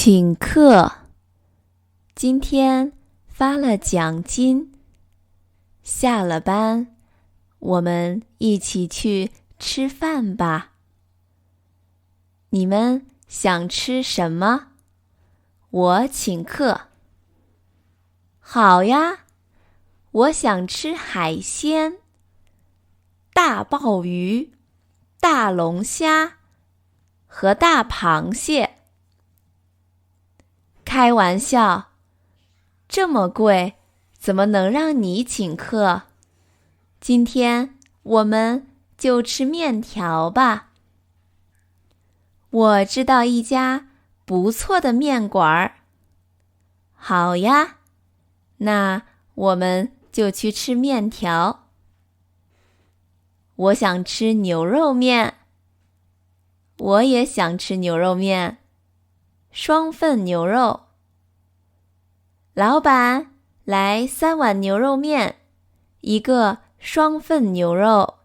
请客，今天发了奖金，下了班，我们一起去吃饭吧。你们想吃什么？我请客。好呀，我想吃海鲜，大鲍鱼、大龙虾和大螃蟹。开玩笑，这么贵，怎么能让你请客？今天我们就吃面条吧。我知道一家不错的面馆儿。好呀，那我们就去吃面条。我想吃牛肉面。我也想吃牛肉面，双份牛肉。老板，来3碗牛肉面，一个双份牛肉。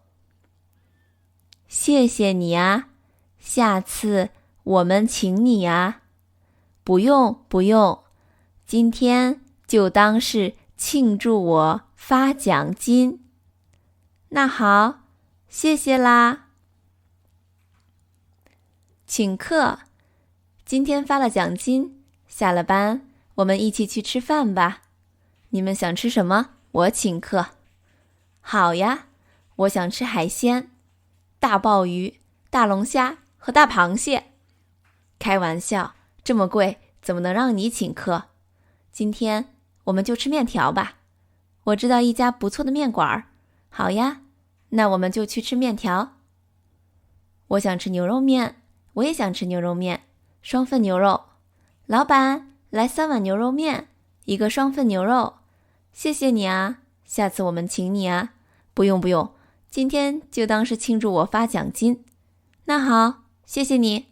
谢谢你啊，下次我们请你啊。不用不用，今天就当是庆祝我发奖金。那好，谢谢啦。请客，今天发了奖金，下了班，我们一起去吃饭吧。你们想吃什么？我请客。好呀，我想吃海鲜，大鲍鱼、大龙虾和大螃蟹。开玩笑，这么贵，怎么能让你请客？今天我们就吃面条吧。我知道一家不错的面馆儿。好呀，那我们就去吃面条。我想吃牛肉面，我也想吃牛肉面，双份牛肉。老板，来3碗牛肉面，一个双份牛肉。谢谢你啊，下次我们请你啊。不用不用，今天就当是庆祝我发奖金。那好，谢谢你。